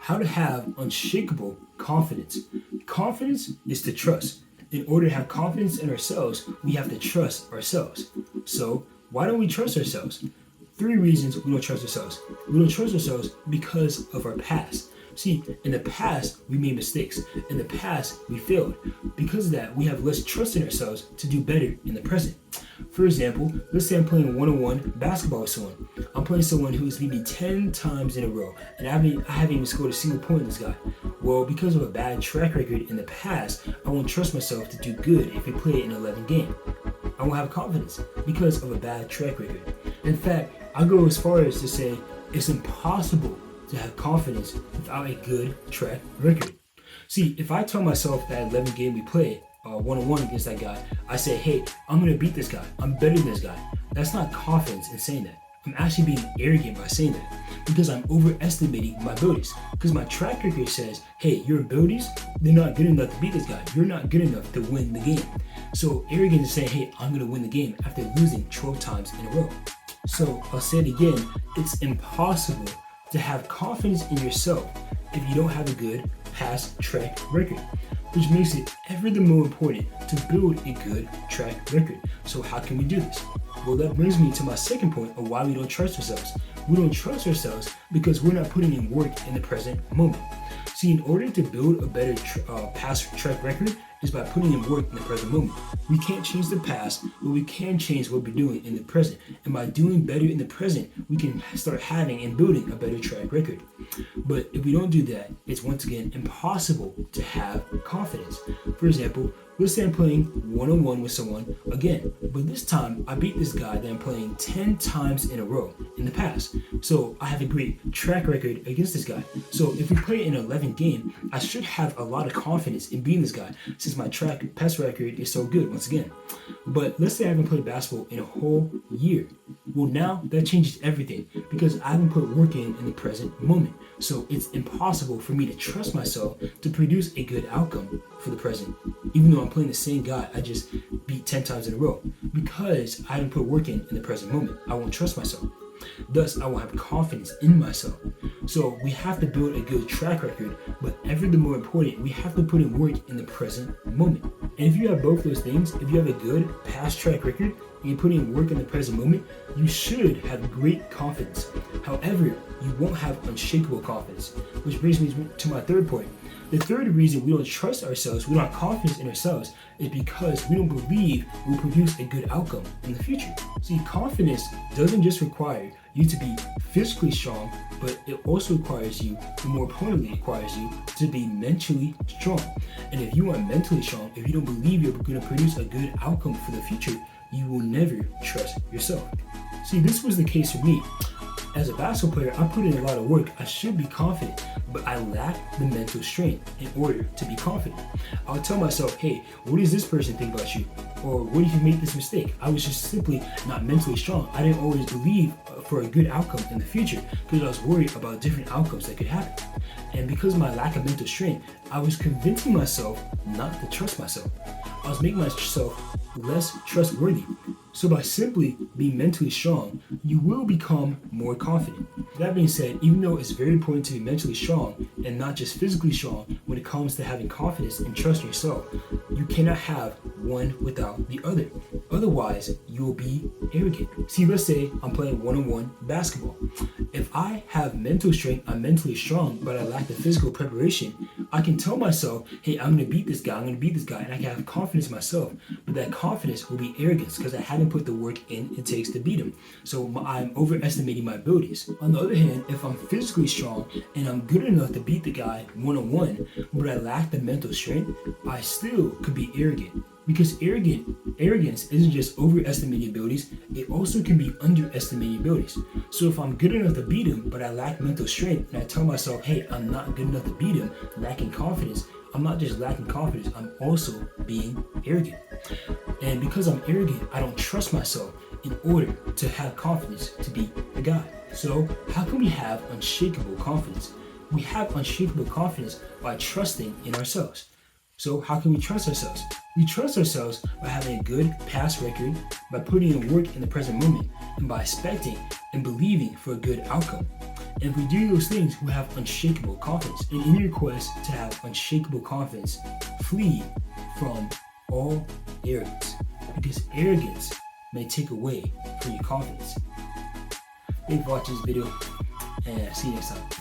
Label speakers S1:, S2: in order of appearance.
S1: How to have unshakable confidence. Confidence is to trust. In order to have confidence in ourselves, we have to trust ourselves. So, why don't we trust ourselves? 3 reasons we don't trust ourselves. We don't trust ourselves because of our past. See, in the past, we made mistakes. In the past, we failed. Because of that, we have less trust in ourselves to do better in the present. For example, let's say I'm playing one-on-one basketball with someone. I'm playing someone who's beat me 10 times in a row, and I haven't even scored a single point in this guy. Well, because of a bad track record in the past, I won't trust myself to do good if we play an 11 game. I won't have confidence because of a bad track record. In fact, I'll go as far as to say it's impossible to have confidence without a good track record. See, if I tell myself that 11 game we play one-on-one against that guy, I say, hey, I'm gonna beat this guy. I'm better than this guy. That's not confidence in saying that. I'm actually being arrogant by saying that because I'm overestimating my abilities. Because my track record says, hey, your abilities, they're not good enough to beat this guy. You're not good enough to win the game. So arrogance is saying, hey, I'm gonna win the game after losing 12 times in a row. So I'll say it again, it's impossible to have confidence in yourself if you don't have a good past track record, which makes it ever the more important to build a good track record. So how can we do this? Well, that brings me to my second point of why we don't trust ourselves. We don't trust ourselves because we're not putting in work in the present moment. See, in order to build a better past track record is by putting in work in the present moment. We can't change the past, but we can change what we're doing in the present. And by doing better in the present, we can start having and building a better track record. But if we don't do that, it's once again impossible to have confidence. For example, let's say I'm playing one-on-one with someone again, but this time I beat this guy that I'm playing 10 times in a row in the past. So I have a great track record against this guy. So if we play an 11 game, I should have a lot of confidence in beating this guy since my past record is so good once again. But let's say I haven't played basketball in a whole year. Well, now that changes everything because I haven't put work in the present moment. So it's impossible for me to trust myself to produce a good outcome for the present, even though I'm playing the same guy I just beat 10 times in a row. Because I haven't put work in the present moment, I won't trust myself. Thus, I will have confidence in myself. So we have to build a good track record, but ever the more important, we have to put in work in the present moment. And if you have both those things, if you have a good past track record and you're putting in work in the present moment, you should have great confidence. However, you won't have unshakable confidence, which brings me to my third point. The third reason we don't trust ourselves, we don't have confidence in ourselves, is because we don't believe we'll produce a good outcome in the future. See, confidence doesn't just require you to be physically strong, but it also requires you, and more importantly, requires you to be mentally strong. And if you are mentally strong, if you don't believe you're going to produce a good outcome for the future, you will never trust yourself. See, this was the case for me. As a basketball player, I put in a lot of work. I should be confident, but I lack the mental strength in order to be confident. I would tell myself, hey, what does this person think about you? Or what if you make this mistake? I was just simply not mentally strong. I didn't always believe for a good outcome in the future because I was worried about different outcomes that could happen. And because of my lack of mental strength, I was convincing myself not to trust myself. I was making myself less trustworthy. So by simply being mentally strong, you will become more confident. That being said, even though it's very important to be mentally strong and not just physically strong when it comes to having confidence and trusting yourself, you cannot have one without the other. Otherwise, you will be arrogant. See, let's say I'm playing one-on-one basketball. If I have mental strength, I'm mentally strong, but I lack the physical preparation, I can tell myself, hey, I'm going to beat this guy, and I can have confidence in myself. But that confidence will be arrogance because I haven't put the work in it takes to beat him. So I'm overestimating my abilities. On the other hand, if I'm physically strong and I'm good enough to beat the guy one-on-one, but I lack the mental strength, I still could be arrogant. Because arrogance isn't just overestimating abilities, it also can be underestimating abilities. So if I'm good enough to beat him, but I lack mental strength, and I tell myself, hey, I'm not good enough to beat him, lacking confidence, I'm not just lacking confidence, I'm also being arrogant. And because I'm arrogant, I don't trust myself in order to have confidence to beat the guy. So how can we have unshakable confidence? We have unshakable confidence by trusting in ourselves. So how can we trust ourselves? We trust ourselves by having a good past record, by putting in work in the present moment, and by expecting and believing for a good outcome. And if we do those things, we have unshakable confidence. And in your quest to have unshakable confidence, flee from all arrogance, because arrogance may take away from your confidence. Thank you for watching this video, and see you next time.